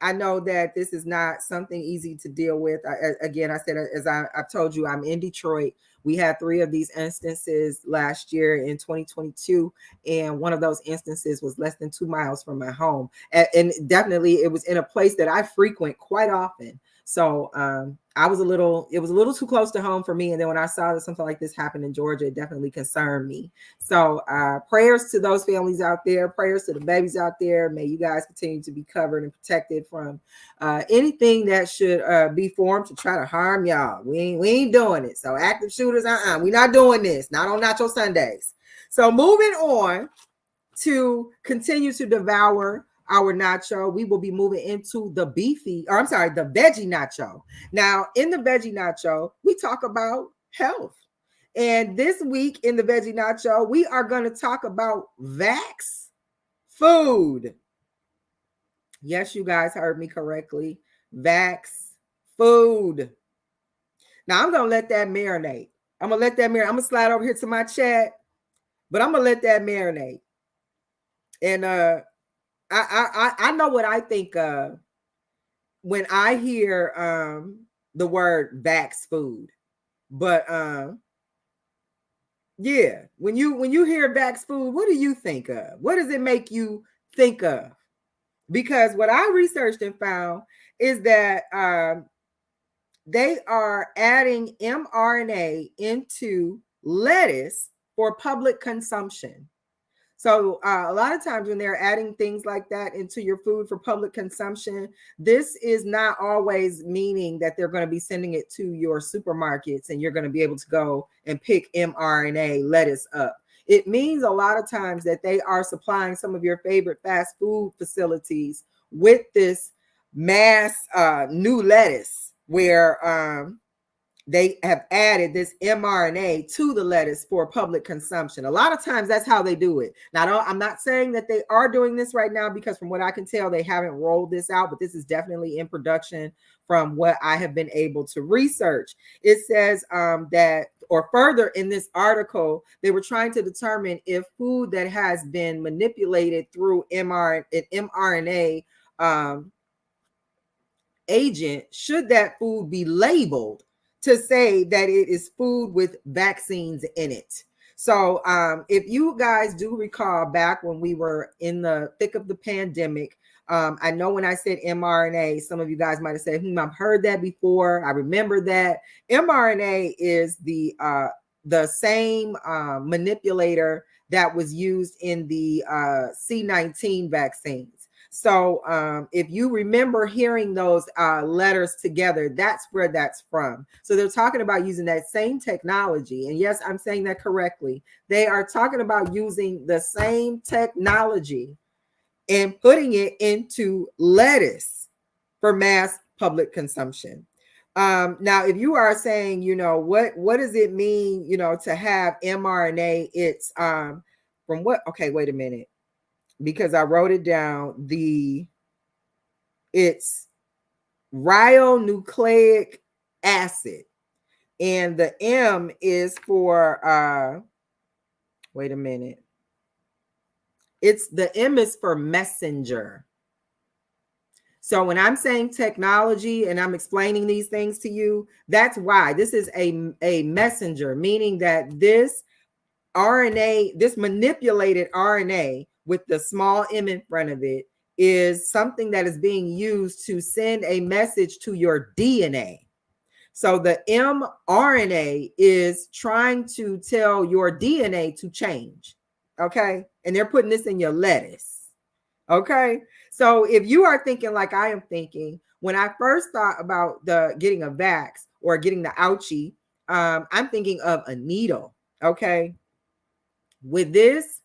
I know that this is not something easy to deal with. Again, I said, as I've told you, I'm in Detroit. We had 3 of these instances last year in 2022. And one of those instances was less than 2 miles from my home. And definitely it was in a place that I frequent quite often. So it was a little too close to home for me. And then when I saw that something like this happened in Georgia, it definitely concerned me. So prayers to those families out there, prayers to the babies out there. May you guys continue to be covered and protected from anything that should be formed to try to harm y'all. We ain't doing it. So active shooters, we're not doing this. Not on Nacho Sundays. So moving on to continue to devour our nacho, we will be moving into the veggie nacho. Now, in the veggie nacho, we talk about health. And this week in the veggie nacho, we are going to talk about Vax food. Yes, you guys heard me correctly. Vax food. Now I'm gonna let that marinate. I'm gonna let that marinate. I'm gonna slide over here to my chat, but I'm gonna let that marinate. And I know what I think of when I hear the word vax food. But yeah, when you hear vax food, what do you think of? What does it make you think of? Because what I researched and found is that they are adding mRNA into lettuce for public consumption. So a lot of times when they're adding things like that into your food for public consumption, this is not always meaning that they're going to be sending it to your supermarkets and you're going to be able to go and pick mRNA lettuce up. It means a lot of times that they are supplying some of your favorite fast food facilities with this mass new lettuce where they have added this mRNA to the lettuce for public consumption. A lot of times that's how they do it. Now, I'm not saying that they are doing this right now because from what I can tell, they haven't rolled this out, but this is definitely in production from what I have been able to research. It says that, or further in this article, they were trying to determine if food that has been manipulated through mRNA agent, should that food be labeled to say that it is food with vaccines in it. So if you guys do recall back when we were in the thick of the pandemic, I know when I said mRNA, some of you guys might have said, I've heard that before. I remember that. mRNA is the same manipulator that was used in the C-19 vaccines. So if you remember hearing those letters together, that's where that's from. So they're talking about using that same technology. And yes, I'm saying that correctly. They are talking about using the same technology and putting it into lettuce for mass public consumption. Now, if you are saying, what does it mean, to have mRNA? It's from what? Okay, wait a minute. Because I wrote it down, it's ribonucleic acid. And the M is for, wait a minute. The M is for messenger. So when I'm saying technology and I'm explaining these things to you, that's why this is a messenger, meaning that this RNA, this manipulated RNA with the small m in front of it, is something that is being used to send a message to your DNA. So the mRNA is trying to tell your DNA to change. Okay. And they're putting this in your lettuce. Okay. So if you are thinking like I am thinking, when I first thought about getting a vax or getting the ouchie, I'm thinking of a needle. Okay. With this,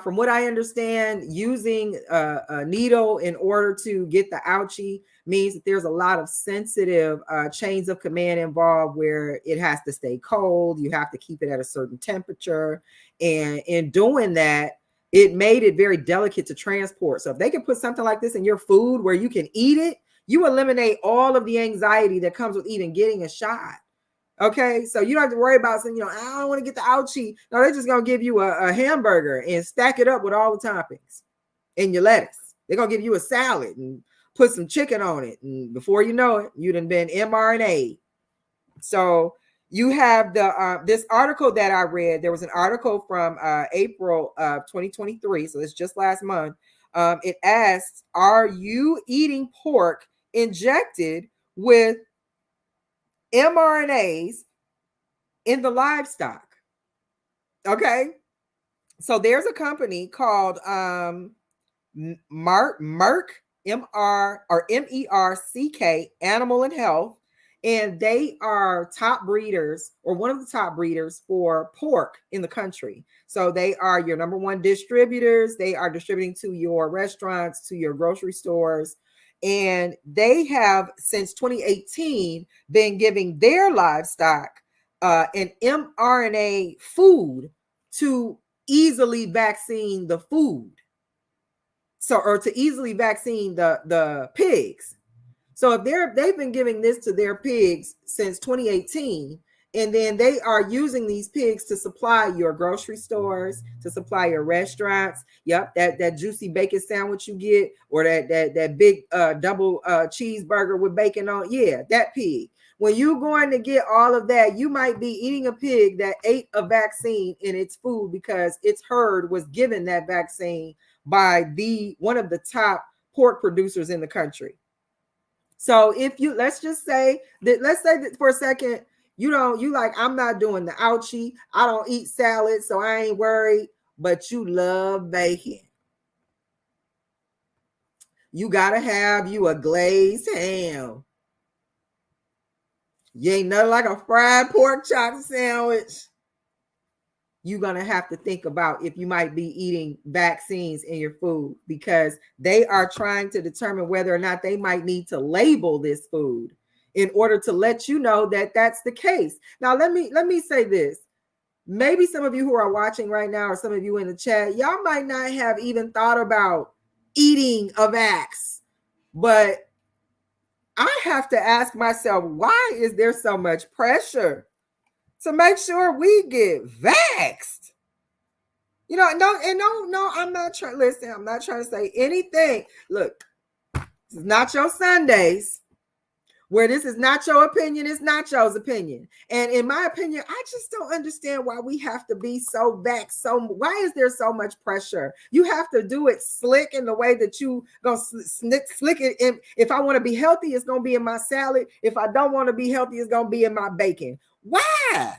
from what I understand, using a needle in order to get the ouchie means that there's a lot of sensitive chains of command involved where it has to stay cold. You have to keep it at a certain temperature. And in doing that, it made it very delicate to transport. So if they can put something like this in your food where you can eat it, you eliminate all of the anxiety that comes with getting a shot. Okay, so you don't have to worry about saying, I don't want to get the ouchie. No, they're just going to give you a hamburger and stack it up with all the toppings and your lettuce. They're going to give you a salad and put some chicken on it. And before you know it, you done been mRNA. So you have this article that I read. There was an article from April of 2023. So it's just last month. It asks, are you eating pork injected with mRNAs in the livestock? Okay. So there's a company called Merck, MERCK Animal and Health, and they are top breeders, or one of the top breeders for pork in the country. So they are your number one distributors. They are distributing to your restaurants, to your grocery stores. And they have, since 2018, been giving their livestock an mRNA food to easily vaccine the food. So, or to easily vaccine the pigs. So if they've been giving this to their pigs since 2018, and then they are using these pigs to supply your grocery stores, to supply your restaurants. Yep, that juicy bacon sandwich you get, or that big double cheeseburger with bacon on. Yeah, that pig. When you're going to get all of that, you might be eating a pig that ate a vaccine in its food because its herd was given that vaccine by one of the top pork producers in the country. So if you let's say that for a second, you like, I'm not doing the ouchie. I don't eat salad, so I ain't worried, but you love bacon. You gotta have you a glazed ham. You ain't nothing like a fried pork chop sandwich. You're going to have to think about if you might be eating vaccines in your food, because they are trying to determine whether or not they might need to label this food in order to let you know that that's the case. Now, let me say this. Maybe some of you who are watching right now, or some of you in the chat, y'all might not have even thought about eating a vax, but I have to ask myself, why is there so much pressure to make sure we get vaxxed? No, I'm not trying. Listen, I'm not trying to say anything. Look, this is not your Sundays, where this is not your opinion, it's Nacho's opinion. And in my opinion, I just don't understand why we have to be so vaxxed. So why is there so much pressure? You have to do it slick in the way that you gonna slick it in. If I want to be healthy, it's gonna be in my salad. If I don't want to be healthy, it's gonna be in my bacon. Why?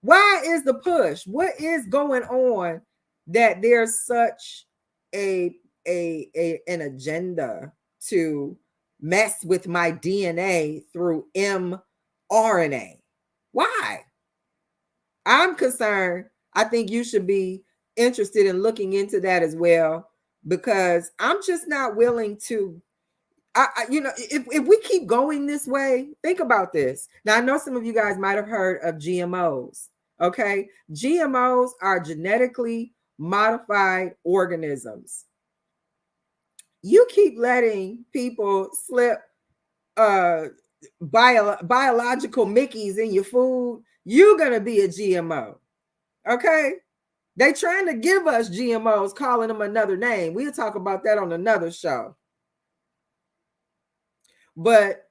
Why is the push? What is going on that there's such an agenda to mess with my DNA through mRNA? Why? I'm concerned. I think you should be interested in looking into that as well, because I'm just not willing to. If we keep going this way, think about this. Now, I know some of you guys might have heard of GMOs. Okay, GMOs are genetically modified organisms. You keep letting people slip biological Mickeys in your food, you're gonna be a GMO. Okay, they trying to give us GMOs, calling them another name. We'll talk about that on another show. But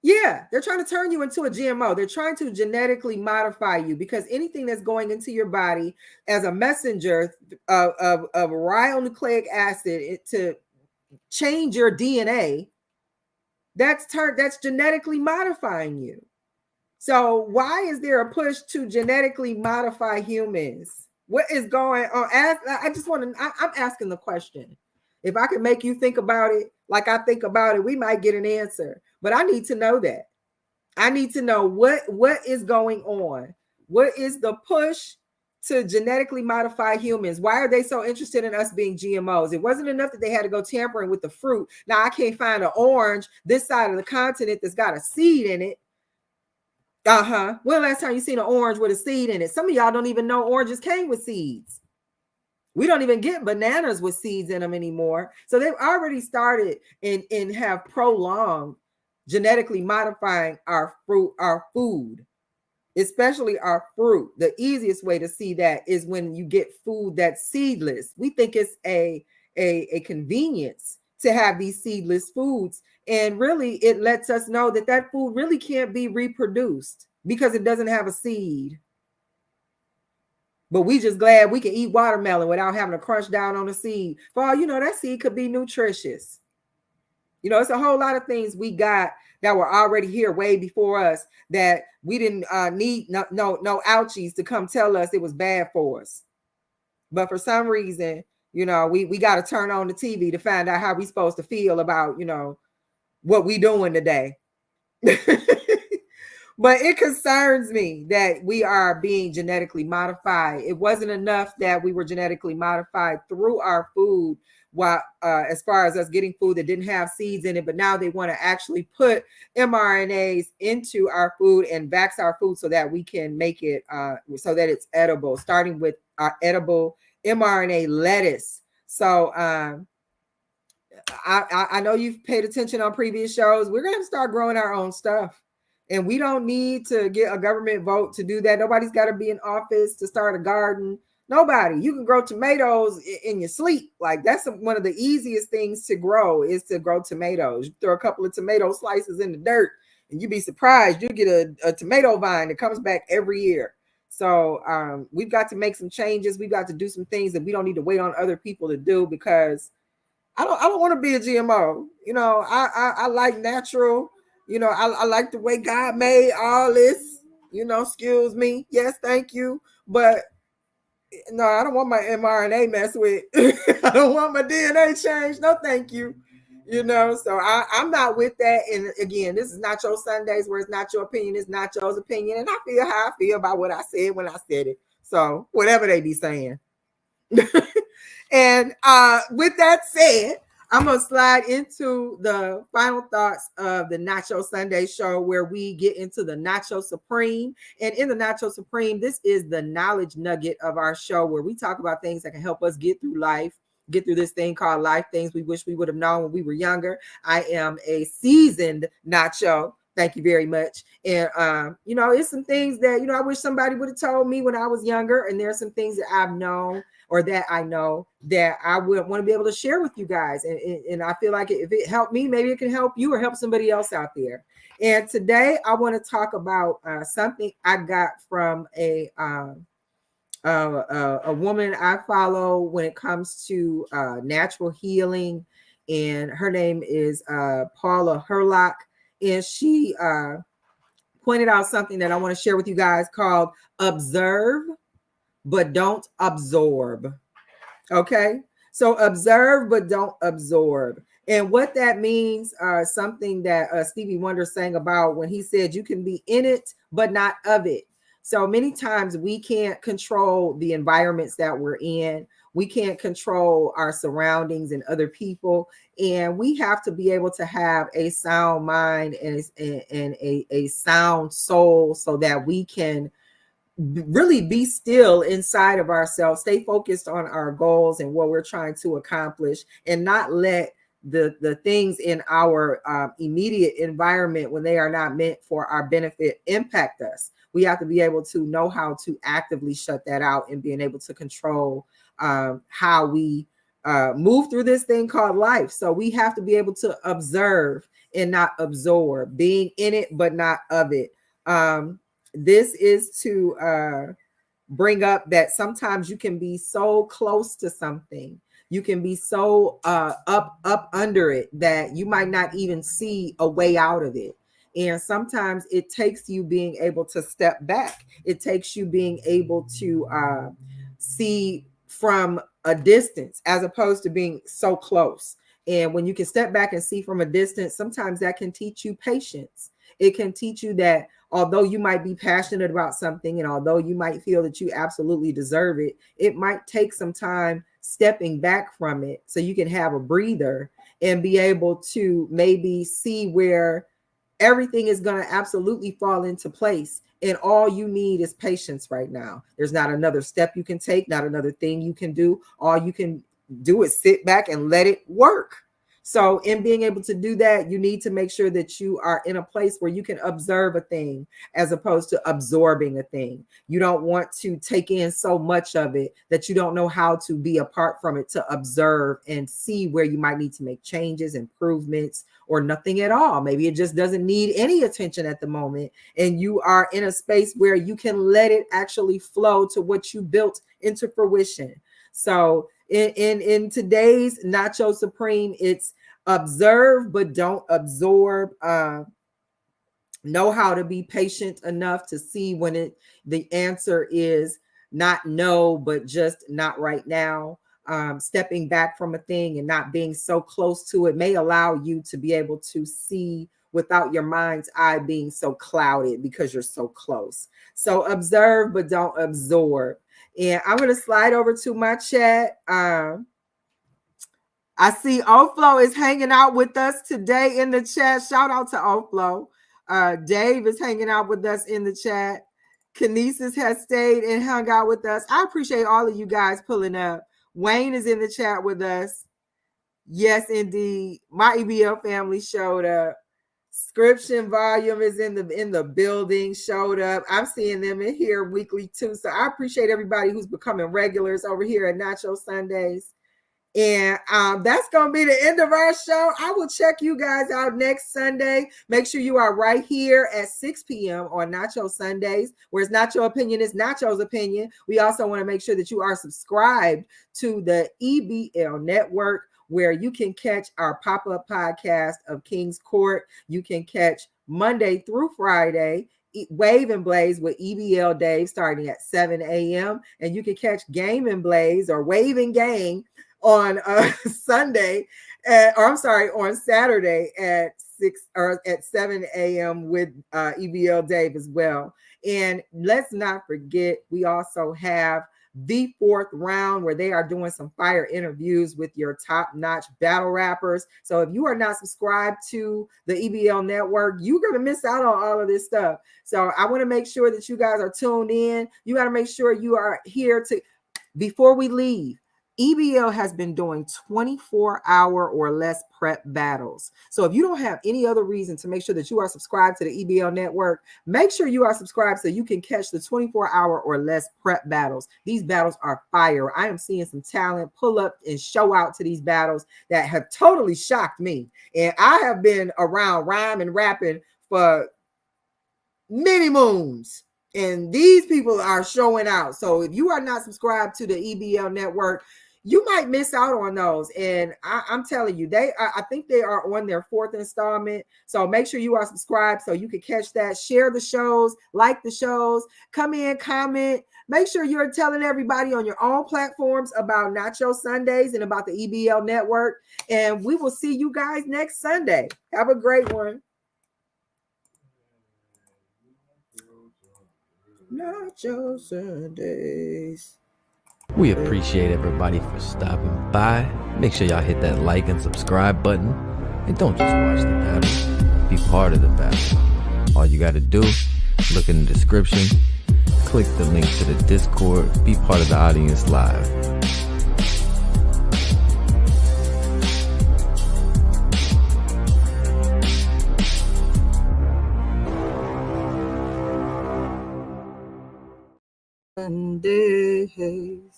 yeah, they're trying to turn you into a GMO. They're trying to genetically modify you, because anything that's going into your body as a messenger of ribonucleic acid to change your DNA, that's genetically modifying you. So why is there a push to genetically modify humans? What is going on? I'm asking the question. If I could make you think about it like I think about it, we might get an answer. But I need to know that. I need to know what is going on. What is the push to genetically modify humans? Why are they so interested in us being GMOs? It wasn't enough that they had to go tampering with the fruit. Now I can't find an orange this side of the continent that's got a seed in it. When last time you seen an orange with a seed in it? Some of y'all don't even know oranges came with seeds. We don't even get bananas with seeds in them anymore. So they've already started and have prolonged genetically modifying our food, especially our fruit. The easiest way to see that is when you get food that's seedless. We think it's a convenience to have these seedless foods, and really it lets us know that food really can't be reproduced because it doesn't have a seed. But we just glad we can eat watermelon without having to crunch down on the seed. For all you know, that seed could be nutritious. It's a whole lot of things we got that were already here way before us that we didn't need no ouchies to come tell us it was bad for us. But for some reason, we got to turn on the TV to find out how we supposed to feel about, what we doing today. But it concerns me that we are being genetically modified. It wasn't enough that we were genetically modified through our food, while as far as us getting food that didn't have seeds in it, but now they want to actually put mRNAs into our food and vax our food so that we can make it so that it's edible, starting with our edible mRNA lettuce. So I know you've paid attention on previous shows. We're gonna have to start growing our own stuff. And we don't need to get a government vote to do that. Nobody's got to be in office to start a garden. Nobody. You can grow tomatoes in your sleep. Like that's one of the easiest things to grow is to grow tomatoes. You throw a couple of tomato slices in the dirt and you'd be surprised. You get a tomato vine that comes back every year. So we've got to make some changes. We've got to do some things that we don't need to wait on other people to do because I don't want to be a GMO. You know, I like natural. You know, I like the way God made all this. You know, excuse me. Yes, thank you. But no, I don't want my mRNA messed with. I don't want my DNA changed. No, thank you. You know, so I'm not with that. And again, this is Nacho Sundays where it's not your opinion, it's Nacho's opinion. And I feel how I feel about what I said when I said it. So whatever they be saying. And with that said, I'm going to slide into the final thoughts of the Nacho Sunday show where we get into the Nacho Supreme. And in the Nacho Supreme, this is the knowledge nugget of our show where we talk about things that can help us get through life, get through this thing called life, things we wish we would have known when we were younger. I am a seasoned Nacho. Thank you very much. And, you know, it's some things that, you know, I wish somebody would have told me when I was younger. And there are some things that I've known or that I know that I would want to be able to share with you guys. And I feel like if it helped me, maybe it can help you or help somebody else out there. And today I want to talk about something I got from a woman I follow when it comes to natural healing. And her name is Paula Herlock. And she pointed out something that I want to share with you guys called observe, but don't absorb. Okay. So observe, but don't absorb. And what that means, something that Stevie Wonder sang about when he said you can be in it, but not of it. So many times we can't control the environments that we're in. We can't control our surroundings and other people. And we have to be able to have a sound mind and a sound soul so that we can really be still inside of ourselves, stay focused on our goals and what we're trying to accomplish, and not let the things in our immediate environment, when they are not meant for our benefit, impact us. We have to be able to know how to actively shut that out and being able to control how we move through this thing called life. So we have to be able to observe and not absorb, being in it but not of it. This is to bring up that sometimes you can be so close to something, you can be so up under it that you might not even see a way out of it. And sometimes it takes you being able to step back. It takes you being able to see from a distance as opposed to being so close. And when you can step back and see from a distance, sometimes that can teach you patience. It can teach you that although you might be passionate about something and although you might feel that you absolutely deserve it, it might take some time stepping back from it so you can have a breather and be able to maybe see where everything is going to absolutely fall into place. And all you need is patience right now. There's not another step you can take, not another thing you can do. All you can do is sit back and let it work. So in being able to do that, you need to make sure that you are in a place where you can observe a thing as opposed to absorbing a thing. You don't want to take in so much of it that you don't know how to be apart from it to observe and see where you might need to make changes, improvements, or nothing at all. Maybe it just doesn't need any attention at the moment. And you are in a space where you can let it actually flow to what you built into fruition. So in today's Nacho Supreme, it's observe but don't absorb. Know how to be patient enough to see when the answer is not no, but just not right now. Stepping back from a thing and not being so close to it may allow you to be able to see without your mind's eye being so clouded because you're so close. So observe but don't absorb. And I'm going to slide over to my chat. I see Oflo is hanging out with us today in the chat. Shout out to Oflo. Dave is hanging out with us in the chat. Kinesis has stayed and hung out with us. I appreciate all of you guys pulling up. Wayne is in the chat with us. Yes, indeed. My EBL family showed up. Scription volume is in the building, showed up. I'm seeing them in here weekly too. So I appreciate everybody who's becoming regulars over here at Nacho Sundays. And that's going to be the end of our show. I will check you guys out next Sunday. Make sure you are right here at 6 p.m. on Nacho Sundays, whereas Nacho Opinion is Nacho's opinion. We also want to make sure that you are subscribed to the EBL Network, where you can catch our pop-up podcast of King's Court. You can catch Monday through Friday Wave and Blaze with EBL Dave starting at 7 a.m. And you can catch Game and Blaze or Wave and Gang on Sunday, on Saturday at 6 or at 7 a.m. with EBL Dave as well. And let's not forget, we also have the fourth round where they are doing some fire interviews with your top-notch battle rappers. So if you are not subscribed to the EBL network, you're going to miss out on all of this stuff. So I want to make sure that you guys are tuned in. You got to make sure you are here to, before we leave, EBL has been doing 24-hour or less prep battles. So if you don't have any other reason to make sure that you are subscribed to the EBL network, make sure you are subscribed so you can catch the 24-hour or less prep battles. These battles are fire. I am seeing some talent pull up and show out to these battles that have totally shocked me. And I have been around rhyme and rapping for many moons. And these people are showing out. So if you are not subscribed to the EBL network, you might miss out on those. And I'm telling you, I think they are on their fourth installment. So make sure you are subscribed so you can catch that. Share the shows, like the shows, come in, comment. Make sure you're telling everybody on your own platforms about Nacho Sundays and about the EBL network. And we will see you guys next Sunday. Have a great one. Nacho Sundays. We appreciate everybody for stopping by. Make sure y'all hit that like and subscribe button. And don't just watch the battle, be part of the battle. All you gotta do, look in the description, click the link to the Discord, be part of the audience live. Sundays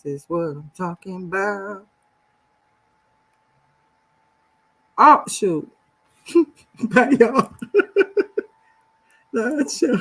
is what I'm talking about. Oh, shoot. Bye, y'all. Nacho.